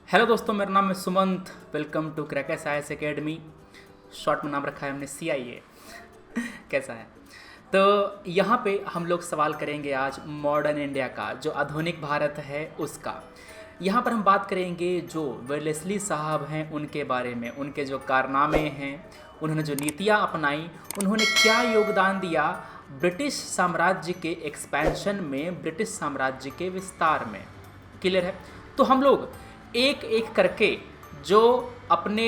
Hello दोस्तों, मेरा नाम है Sumant. Welcome to Crackers IAS academy. Short में नाम रखा है हमने CIA। कैसा है? तो यहाँ पे हम लोग सवाल करेंगे आज मॉडर्न इंडिया का, जो आधुनिक भारत है उसका। यहाँ पर हम बात करेंगे जो वेलेस्ली साहब हैं उनके बारे में, उनके जो कारनामे हैं, उन्होंने जो नीतियाँ अपनाई, उन्होंने क्या योगदान दिया ब्रिटिश साम्राज्य के एक्सपेंशन में, ब्रिटिश साम्राज्य के विस्तार में। क्लियर है? तो हम लोग एक एक करके जो अपने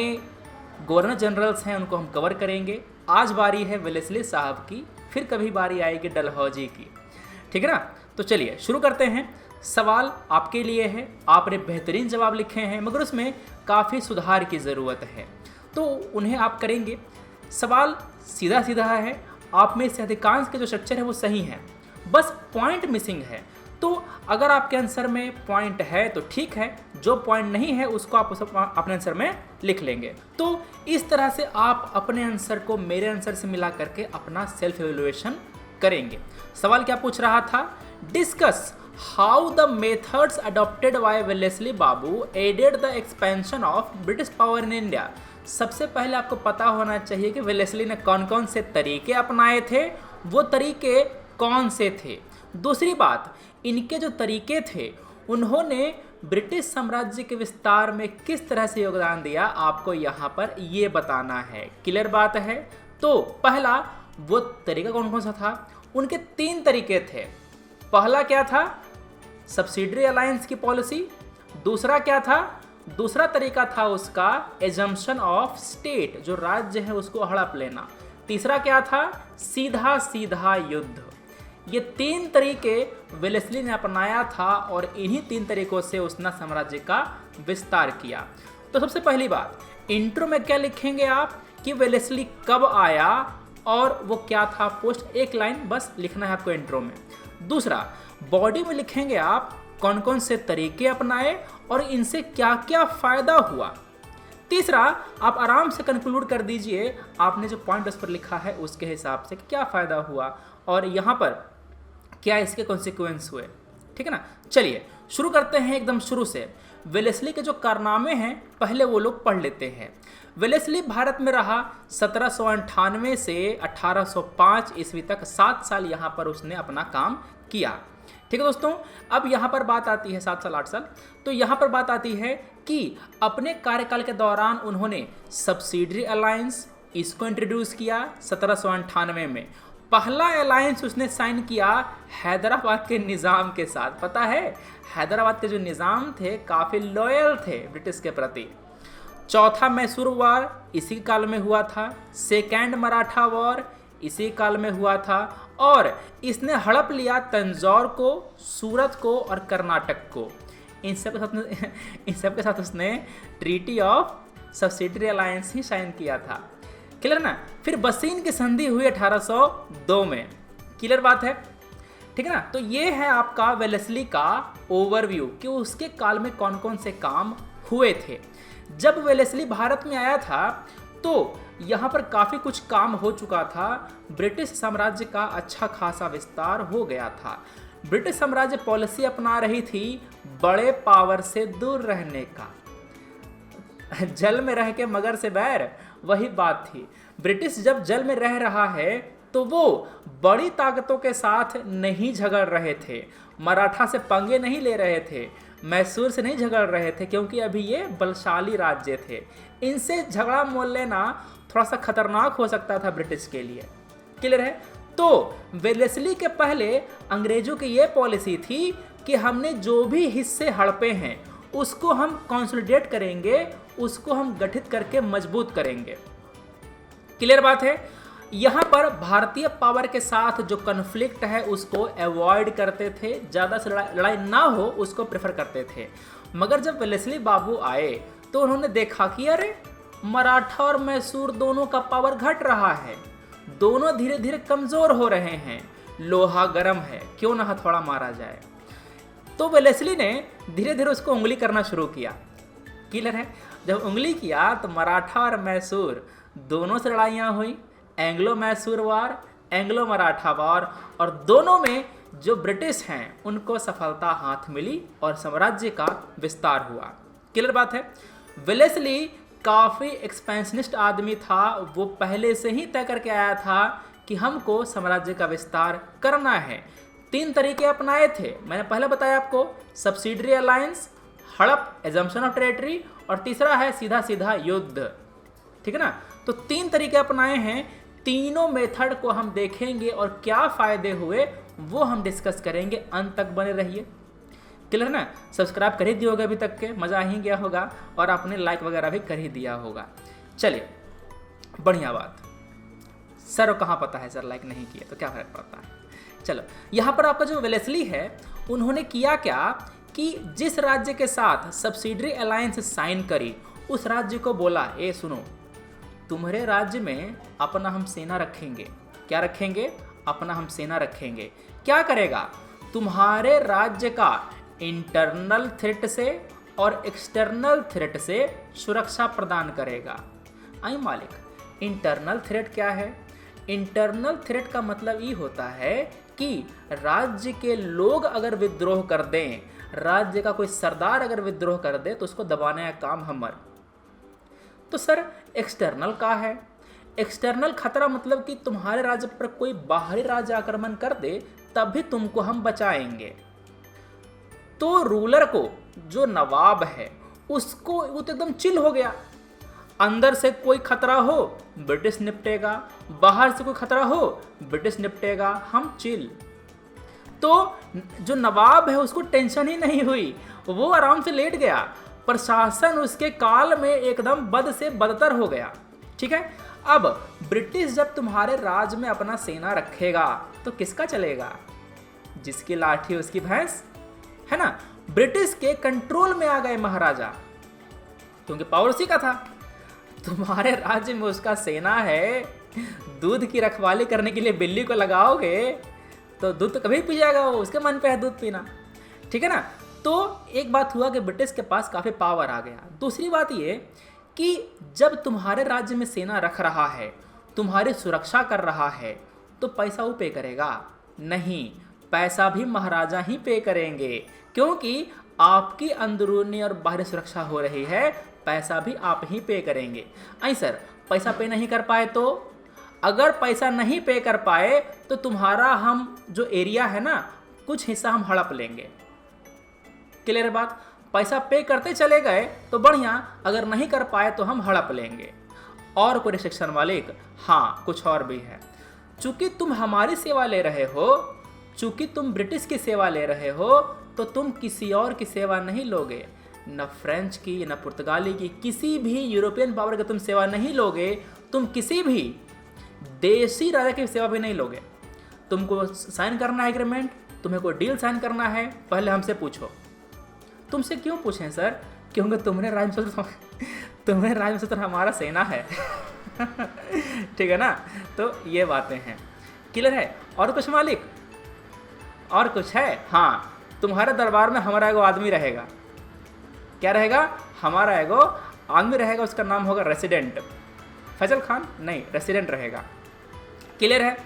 गवर्नर जनरल्स हैं उनको हम कवर करेंगे। आज बारी है वेलेस्ली साहब की, फिर कभी बारी आएगी डलहौजी की। ठीक है ना? तो चलिए शुरू करते हैं। सवाल आपके लिए है, आपने बेहतरीन जवाब लिखे हैं मगर उसमें काफ़ी सुधार की ज़रूरत है, तो उन्हें आप करेंगे। सवाल सीधा सीधा है, आप में से अधिकांश के जो स्ट्रक्चर है वो सही हैं, बस पॉइंट मिसिंग है। तो अगर आपके आंसर में पॉइंट है तो ठीक है, जो पॉइंट नहीं है उसको आप अपने आंसर में लिख लेंगे। तो इस तरह से आप अपने आंसर को मेरे आंसर से मिला करके अपना सेल्फ एवेल्युएशन करेंगे। सवाल क्या पूछ रहा था? Discuss how the methods adopted by Wellesley बाबू aided the expansion of British power in India. सबसे पहले आपको पता होना चाहिए कि वेलेस्ली ने कौन कौन से तरीके अपनाए थे, वो तरीके कौन से थे। दूसरी बात, इनके जो तरीके थे उन्होंने ब्रिटिश साम्राज्य के विस्तार में किस तरह से योगदान दिया, आपको यहाँ पर ये बताना है। क्लियर बात है? तो पहला वो तरीका कौन कौन सा था? उनके 3 तरीके थे। पहला क्या था? सब्सिडरी अलायंस की पॉलिसी। दूसरा क्या था? दूसरा तरीका था उसका एजम्पशन ऑफ स्टेट, जो राज्य है उसको हड़प लेना। तीसरा क्या था? सीधा सीधा युद्ध। ये 3 तरीके वेलेस्ली ने अपनाया था और इन्हीं 3 तरीकों से उसने साम्राज्य का विस्तार किया। तो सबसे पहली बात, इंट्रो में क्या लिखेंगे आप कि वेलेस्ली कब आया और वो क्या था पोस्ट, एक लाइन बस लिखना है आपको इंट्रो में। दूसरा, बॉडी में लिखेंगे आप कौन कौन से तरीके अपनाए और इनसे क्या क्या फायदा हुआ। तीसरा, आप आराम से कंक्लूड कर दीजिए आपने जो पॉइंट उस पर लिखा है उसके हिसाब से क्या फ़ायदा हुआ और यहाँ पर क्या इसके कॉन्सिक्वेंस हुए। ठीक है ना? चलिए शुरू करते हैं एकदम शुरू से। वेलेस्ली के जो कारनामे हैं पहले वो लोग पढ़ लेते हैं। वेलेस्ली भारत में रहा 1798 से 1805 ईस्वी तक, 7 साल यहाँ पर उसने अपना काम किया। ठीक है दोस्तों, अब यहाँ पर बात आती है 7 साल 8 साल, तो यहाँ पर बात आती है कि अपने कार्यकाल के दौरान उन्होंने सब्सिडरी अलायंस इसको इंट्रोड्यूस किया 1798 में। पहला अलायंस उसने साइन किया हैदराबाद के निज़ाम के साथ। पता है, हैदराबाद के जो निज़ाम थे काफ़ी लॉयल थे ब्रिटिश के प्रति। चौथा मैसूर वॉर इसी काल में हुआ था। सेकेंड मराठा वॉर इसी काल में हुआ था और इसने हड़प लिया तंजौर को, सूरत को और कर्नाटक को। इन सब के साथ उसने ट्रीटी ऑफ सब्सिडरी अलायंस ही साइन किया था। क्लियर ना? फिर बसीन की संधि हुई 1802 में। क्लियर बात है? ठीक है ना? तो ये है आपका वेलेस्ली का ओवरव्यू कि उसके काल में कौन कौन से काम हुए थे। जब वेलेस्ली भारत में आया था तो यहाँ पर काफ़ी कुछ काम हो चुका था। ब्रिटिश साम्राज्य का अच्छा खासा विस्तार हो गया था। ब्रिटिश साम्राज्य पॉलिसी अपना रही थी बड़े पावर से दूर रहने का। जल में रह के मगर से बैर, वही बात थी। ब्रिटिश जब जल में रह रहा है तो वो बड़ी ताकतों के साथ नहीं झगड़ रहे थे, मराठा से पंगे नहीं ले रहे थे, मैसूर से नहीं झगड़ रहे थे, क्योंकि अभी ये बलशाली राज्य थे। इनसे झगड़ा मोल लेना थोड़ा सा खतरनाक हो सकता था ब्रिटिश के लिए। क्लियर है? तो वेलेस्ली के पहले अंग्रेजों की ये पॉलिसी थी कि हमने जो भी हिस्से हड़पे हैं उसको हम कंसोलिडेट करेंगे, उसको हम गठित करके मजबूत करेंगे। क्लियर बात है? यहाँ पर भारतीय पावर के साथ जो कन्फ्लिक्ट है उसको अवॉइड करते थे, ज़्यादा से लड़ाई ना हो उसको प्रेफर करते थे। मगर जब वेलेस्ली बाबू आए तो उन्होंने देखा कि अरे मराठा और मैसूर दोनों का पावर घट रहा है, दोनों धीरे धीरे कमज़ोर हो रहे हैं, लोहा गर्म है, क्यों ना हथौड़ा मारा जाए। तो वेलेस्ली ने धीरे धीरे उसको उंगली करना शुरू किया। क्लियर है? जब उंगली किया तो मराठा और मैसूर दोनों से लड़ाइयाँ हुई, एंग्लो मैसूर वार, एंग्लो मराठा वार, और दोनों में जो ब्रिटिश हैं उनको सफलता हाथ मिली और साम्राज्य का विस्तार हुआ। क्लियर बात है। वेलेस्ली काफ़ी एक्सपेंशनिस्ट आदमी था, वो पहले से ही तय करके आया था कि हमको साम्राज्य का विस्तार करना है। 3 तरीके अपनाए थे, मैंने पहले बताया आपको, सब्सिडरी अलायंस, हड़प एजम्पशन ऑफ टेरिटरी, और तीसरा है सीधा सीधा युद्ध। ठीक है ना। तो 3 तरीके अपनाए हैं, तीनों मेथड को हम देखेंगे और क्या फायदे हुए वो हम डिस्कस करेंगे। अंत तक बने रहिए। क्लियर ना। सब्सक्राइब कर ही दिया होगा अभी तक के, मज़ा आ ही गया होगा, और आपने लाइक वगैरह भी कर ही दिया होगा। चलिए, बढ़िया बात। सर कहाँ पता है सर, लाइक नहीं किया तो क्या फर्क पड़ता है। चलो, यहाँ पर आपका जो वेलेस्ली है, उन्होंने किया क्या कि जिस राज्य के साथ सब्सिडरी अलायंस साइन करी, उस राज्य को बोला, ए सुनो, तुम्हारे राज्य में अपना हम सेना रखेंगे। क्या रखेंगे? अपना हम सेना रखेंगे। क्या करेगा? तुम्हारे राज्य का इंटरनल थ्रेट से और एक्सटर्नल थ्रेट से सुरक्षा प्रदान करेगा। आई मालिक, इंटरनल थ्रेट क्या है? इंटरनल थ्रेट का मतलब ये होता है कि राज्य के लोग अगर विद्रोह कर दें, राज्य का कोई सरदार अगर विद्रोह कर दे, तो उसको दबाने का काम हमर। तो सर एक्सटर्नल का है? एक्सटर्नल खतरा मतलब कि तुम्हारे राज्य पर कोई बाहरी राज्य आक्रमण कर दे, तब भी तुमको हम बचाएंगे। तो रूलर को, जो नवाब है, उसको वो तो एकदम चिल हो गया। अंदर से कोई खतरा हो, ब्रिटिश निपटेगा, बाहर से कोई खतरा हो, ब्रिटिश निपटेगा, हम चिल। तो जो नवाब है उसको टेंशन ही नहीं हुई, वो आराम से लेट गया। प्रशासन उसके काल में एकदम बद से बदतर हो गया। ठीक है। अब ब्रिटिश जब तुम्हारे राज्य में अपना सेना रखेगा तो किसका चलेगा? जिसकी लाठी उसकी भैंस, है ना। ब्रिटिश के कंट्रोल में आ गए महाराजा, क्योंकि पावर उसी का था। तुम्हारे राज्य में उसका सेना है, दूध की रखवाली करने के लिए बिल्ली को लगाओगे तो दूध तो कभी पी जाएगा वो, उसके मन पे है दूध पीना। ठीक है ना। तो एक बात हुआ कि ब्रिटिश के पास काफ़ी पावर आ गया। दूसरी बात ये कि जब तुम्हारे राज्य में सेना रख रहा है, तुम्हारी सुरक्षा कर रहा है, तो पैसा वो पे करेगा? नहीं, पैसा भी महाराजा ही पे करेंगे, क्योंकि आपकी अंदरूनी और बाहरी सुरक्षा हो रही है, पैसा भी आप ही पे करेंगे। आई सर, पैसा पे नहीं कर पाए तो? अगर पैसा नहीं पे कर पाए तो तुम्हारा हम जो एरिया है ना, कुछ हिस्सा हम हड़प लेंगे। क्लियर बात। पैसा पे करते चले गए तो बढ़िया, अगर नहीं कर पाए तो हम हड़प लेंगे। और कोई रिस्ट्रिक्शन मालिक? हाँ, कुछ और भी है। चूंकि तुम हमारी सेवा ले रहे हो, चूंकि तुम ब्रिटिश की सेवा ले रहे हो, तो तुम किसी और की सेवा नहीं लोगे, न फ्रेंच की न पुर्तगाली की, किसी भी यूरोपियन पावर की तुम सेवा नहीं लोगे। तुम किसी भी देशी राजा की सेवा भी नहीं लोगे। तुमको साइन करना है एग्रीमेंट, तुम्हें कोई डील साइन करना है, पहले हमसे पूछो। तुमसे क्यों पूछें सर? क्योंकि तुम्हारे राज्य में तो हमारा सेना है। ठीक है ना। तो ये बातें हैं। क्लियर है। और कुछ मालिक? और कुछ है? हाँ, तुम्हारे दरबार में हमारा एगो आदमी रहेगा। क्या रहेगा? हमारा एगो आदमी रहेगा, उसका नाम होगा रेसिडेंट। फैजल खान नहीं, रेसिडेंट रहेगा। क्लियर है।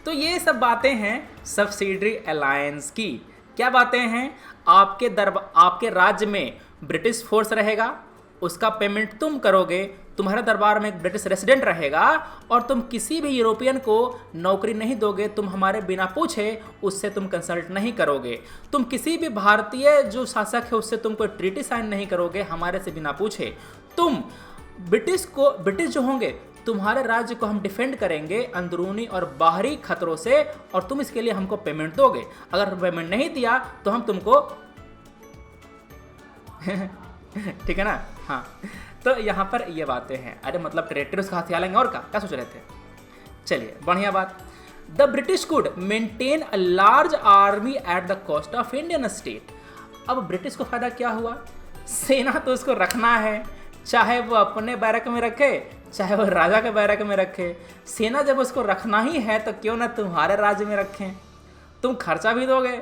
तो ये सब बातें हैं सब्सिडरी अलायंस की। क्या बातें हैं? आपके राज्य में ब्रिटिश फोर्स रहेगा, उसका पेमेंट तुम करोगे, तुम्हारे दरबार में एक ब्रिटिश रेसिडेंट रहेगा, और तुम किसी भी यूरोपियन को नौकरी नहीं दोगे, तुम हमारे बिना पूछे उससे तुम कंसल्ट नहीं करोगे। तुम किसी भी भारतीय जो शासक है उससे तुम कोई ट्रीटी साइन नहीं करोगे हमारे से बिना पूछे। तुम ब्रिटिश जो होंगे, तुम्हारे राज्य को हम डिफेंड करेंगे अंदरूनी और बाहरी खतरों से, और तुम इसके लिए हमको पेमेंट दोगे। अगर पेमेंट नहीं दिया तो हम तुमको ठीक है ना। हाँ, तो यहाँ पर ये बातें हैं। अरे मतलब टेरिटरीज का हथियार लेंगे और क्या सोच रहे थे। चलिए, बढ़िया बात। The British could maintain a large army at the cost of Indian state. अब ब्रिटिश को फायदा क्या हुआ? सेना तो उसको रखना है, चाहे वो अपने बैरक में रखे, चाहे वो राजा के बैरक में रखे। सेना जब उसको रखना ही है तो क्यों ना तुम्हारे राज्य में रखें। तुम खर्चा भी दोगे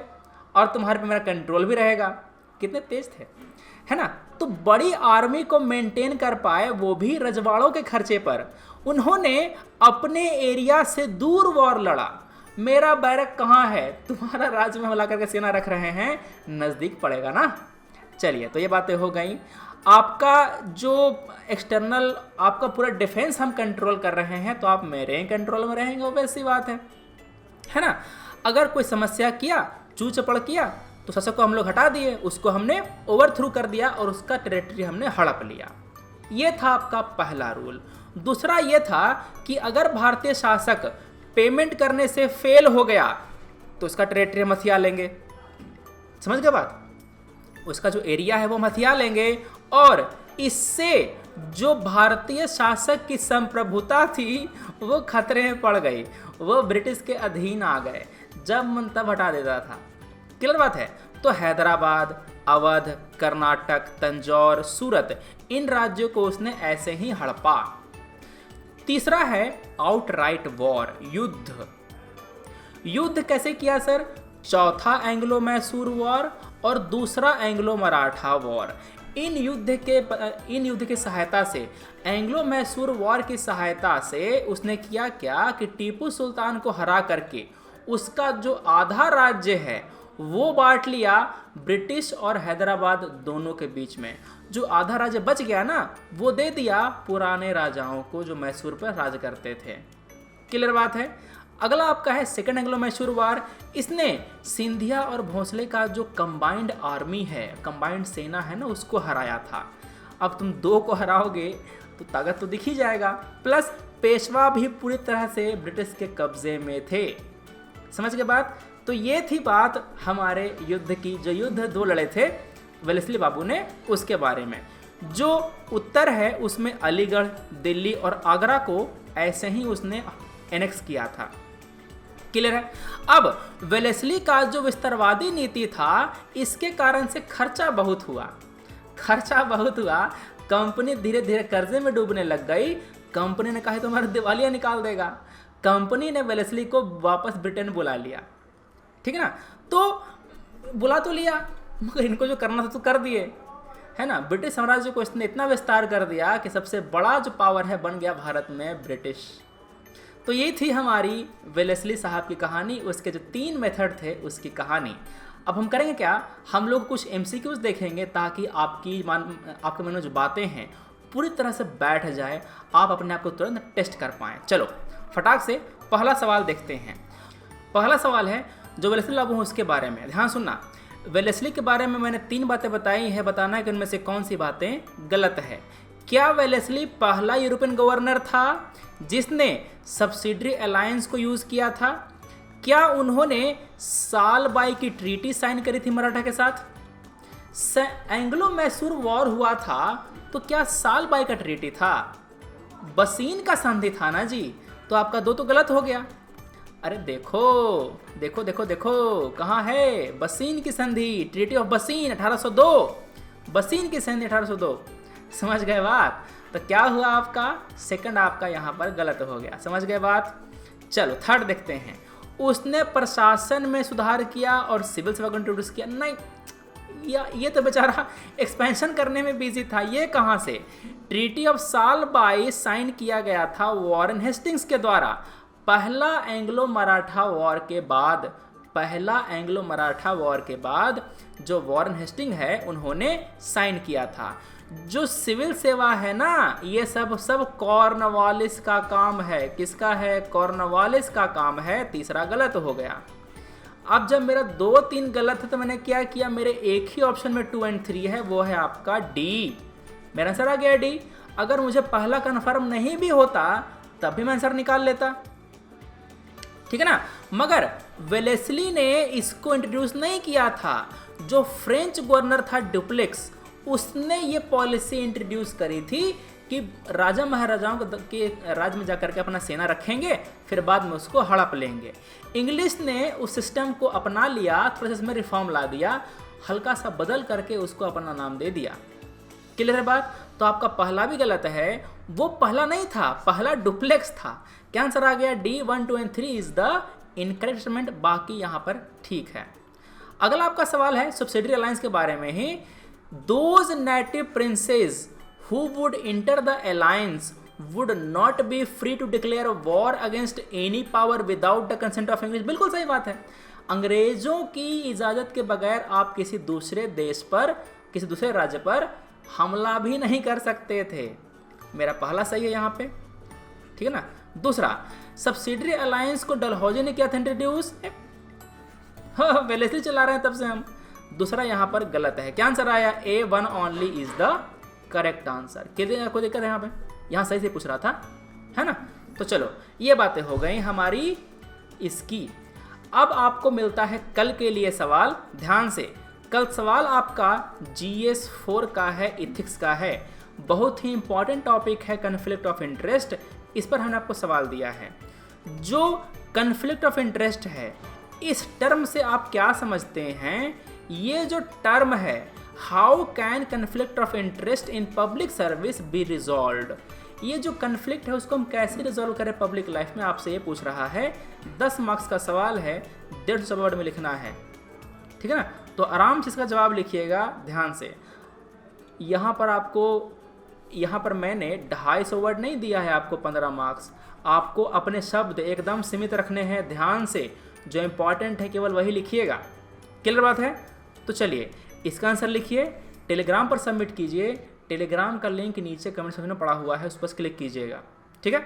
और तुम्हारे पे मेरा कंट्रोल भी रहेगा। कितने तेज थे, है ना। तो बड़ी आर्मी को मेंटेन कर पाए, वो भी रजवाड़ों के खर्चे पर। उन्होंने अपने एरिया से दूर वॉर लड़ा। मेरा बैरक कहाँ है? तुम्हारा राज्य में हमला करके सेना रख रहे हैं, नज़दीक पड़ेगा ना। चलिए, तो ये बातें हो गई। आपका जो एक्सटर्नल आपका पूरा डिफेंस हम कंट्रोल कर रहे हैं, तो आप मेरे ही कंट्रोल में रहेंगे, वो वैसी बात है ना। अगर कोई समस्या किया, चू चपड़ किया, तो शासक को हम लोग हटा दिए, उसको हमने ओवरथ्रू कर दिया और उसका टेरिटरी हमने हड़प लिया। ये था आपका पहला रूल। दूसरा ये था कि अगर भारतीय शासक पेमेंट करने से फेल हो गया तो उसका टेरिटरी हम हथिया लेंगे। समझ गए बात? उसका जो एरिया है वो हम हथिया लेंगे और इससे जो भारतीय शासक की संप्रभुता थी वो खतरे में पड़ गई, वो ब्रिटिश के अधीन आ गए। जब मन तब हटा देता था। क्लियर बात है? तो हैदराबाद, अवध, कर्नाटक, तंजौर, सूरत, इन राज्यों को उसने ऐसे ही हड़पा। तीसरा है आउटराइट वॉर, युद्ध। युद्ध कैसे किया सर? चौथा एंग्लो मैसूर वॉर और दूसरा एंग्लो मराठा वॉर। इन युद्ध के सहायता से, एंग्लो मैसूर वॉर की सहायता से उसने किया क्या कि टीपू सुल्तान को हरा करके उसका जो आधा राज्य है वो बांट लिया ब्रिटिश और हैदराबाद दोनों के बीच में। जो आधा राज्य बच गया ना, वो दे दिया पुराने राजाओं को जो मैसूर पर राज करते थे। क्लियर बात है? अगला आपका है सेकेंड एंग्लो मैसूर वार। इसने सिंधिया और भोंसले का जो कंबाइंड आर्मी है, कंबाइंड सेना है ना, उसको हराया था। अब तुम दो को हराओगे तो ताकत तो दिख ही जाएगा। प्लस पेशवा भी पूरी तरह से ब्रिटिश के कब्जे में थे। समझ गए बात? तो ये थी बात हमारे युद्ध की, जो युद्ध दो लड़े थे वेलेस्ली बाबू ने, उसके बारे में। जो उत्तर है उसमें अलीगढ़, दिल्ली और आगरा को ऐसे ही उसने एनेक्स किया था। क्लियर है? अब वेलेस्ली का जो विस्तारवादी नीति था, इसके कारण से खर्चा बहुत हुआ। कंपनी धीरे धीरे कर्जे में डूबने लग गई। कंपनी ने कहा तो हमारा दिवालिया निकाल देगा। कंपनी ने वेलेस्ली को वापस ब्रिटेन बुला लिया। ठीक है ना? तो बुला तो लिया, मगर इनको जो करना था तो कर दिए, है ना। ब्रिटिश साम्राज्य को इसने इतना विस्तार कर दिया कि सबसे बड़ा जो पावर है बन गया भारत में ब्रिटिश। तो ये थी हमारी वेलेस्ली साहब की कहानी, उसके जो 3 मेथड थे उसकी कहानी। अब हम करेंगे क्या, हम लोग कुछ MCQs देखेंगे ताकि आपके मन में जो बातें हैं पूरी तरह से बैठ जाए, आप अपने आप को तुरंत टेस्ट कर पाएँ। चलो फटाक से पहला सवाल देखते हैं। पहला सवाल है जो वेलेस्ली बाबू हैं उसके बारे में। ध्यान सुनना, वेलेस्ली के बारे में मैंने 3 बातें बताई हैं, बताना है कि उनमें से कौन सी बातें गलत है। क्या वेलेस्ली पहला यूरोपियन गवर्नर था जिसने सब्सिडरी अलायंस को यूज़ किया था? क्या उन्होंने साल बाई की ट्रीटी साइन करी थी मराठा के साथ? एंग्लो मैसूर वॉर हुआ था तो क्या साल बाई का ट्रीटी था? बसीन का संधि था ना जी। तो आपका 2 तो गलत हो गया। अरे देखो देखो देखो देखो, कहाँ है बसीन की संधि? ट्रीटी ऑफ बसीन 1802। बसीन की संधि 1802। समझ गए बात? तो क्या हुआ आपका सेकंड आपका यहाँ पर गलत हो गया। समझ गए बात? चलो थर्ड देखते हैं। उसने प्रशासन में सुधार किया और सिविल सेवा को इंट्रोड्यूस किया? नहीं, ये तो बेचारा एक्सपेंशन करने में बिजी था। ये कहाँ से? ट्रीटी ऑफ साल बाई साइन किया गया था वॉरेन हेस्टिंग्स के द्वारा। पहला एंग्लो मराठा वॉर के बाद जो वॉरेन हेस्टिंग है उन्होंने साइन किया था। जो सिविल सेवा है ना, ये सब कॉर्नवालिस का काम है। किसका है? कॉर्नवालिस का काम है। तीसरा गलत हो गया। अब जब मेरा 2-3 गलत है तो मैंने क्या किया, मेरे एक ही ऑप्शन में 2 और 3 है, वो है आपका डी। मेरा आंसर आ गया डी। अगर मुझे पहला कन्फर्म नहीं भी होता तब भी मैं आंसर निकाल लेता। ठीक है ना। मगर वेलेस्ली ने इसको इंट्रोड्यूस नहीं किया था। जो फ्रेंच गवर्नर था डुप्लेक्स, उसने ये पॉलिसी इंट्रोड्यूस करी थी कि राजा महाराजाओं के राज्य में जाकर के अपना सेना रखेंगे, फिर बाद में उसको हड़प लेंगे। इंग्लिश ने उस सिस्टम को अपना लिया, थोड़ा सा इसमें रिफॉर्म ला दिया, हल्का सा बदल करके उसको अपना नाम दे दिया। क्लियर है बात? तो आपका पहला भी गलत है। वो पहला नहीं था, पहला डुप्लेक्स था। क्या आंसर आ गया? डी। 1, 2 और 3 इज द इनकरेक्ट स्टेटमेंट। बाकी यहाँ पर ठीक है। अगला आपका सवाल है सब्सिडरी अलायंस के बारे में ही। Those native princes who would enter the alliance would not be free to declare a war against any power without the consent of English। बिल्कुल सही बात है। अंग्रेजों की इजाजत के बगैर आप किसी दूसरे देश पर, किसी दूसरे राज्य पर हमला भी नहीं कर सकते थे। मेरा पहला सही है यहाँ पे, ठीक है ना। दूसरा, सब्सिडरी अलायंस को डलहौजी ने किया था इंट्रोड्यूस, पहले से चला रहे हैं तब से हम। दूसरा यहाँ पर गलत है, क्या आंसर आया? A1 only is the correct answer. कोई दिक्कत है यहाँ पे? यहाँ सही से पूछ रहा था, है ना। तो चलो ये बातें हो गई हमारी इसकी। अब आपको मिलता है कल के लिए सवाल। ध्यान से, कल सवाल आपका GS 4 का है, इथिक्स का है। बहुत ही इंपॉर्टेंट टॉपिक है कन्फ्लिक्ट ऑफ इंटरेस्ट। इस पर हमने आपको सवाल दिया है। जो कन्फ्लिक्ट ऑफ इंटरेस्ट है, इस टर्म से आप क्या समझते हैं? ये जो टर्म है, how can conflict of interest in public service be resolved, ये जो कन्फ्लिक्ट है उसको हम कैसे रिजॉल्व करें पब्लिक लाइफ में, आपसे ये पूछ रहा है। 10 मार्क्स का सवाल है, 150 वर्ड में लिखना है, ठीक है ना। तो आराम से इसका जवाब लिखिएगा ध्यान से। यहाँ पर मैंने 250 वर्ड नहीं दिया है आपको 15 मार्क्स। आपको अपने शब्द एकदम सीमित रखने हैं, ध्यान से। जो इंपॉर्टेंट है केवल वही लिखिएगा। क्लियर बात है? तो चलिए इसका आंसर लिखिए, टेलीग्राम पर सबमिट कीजिए। टेलीग्राम का लिंक नीचे कमेंट सेक्शन में पड़ा हुआ है, उस पर क्लिक कीजिएगा, ठीक है।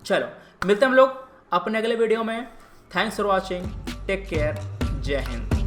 चलो मिलते हैं हम लोग अपने अगले वीडियो में। Thanks for watching, take care, जय हिंद।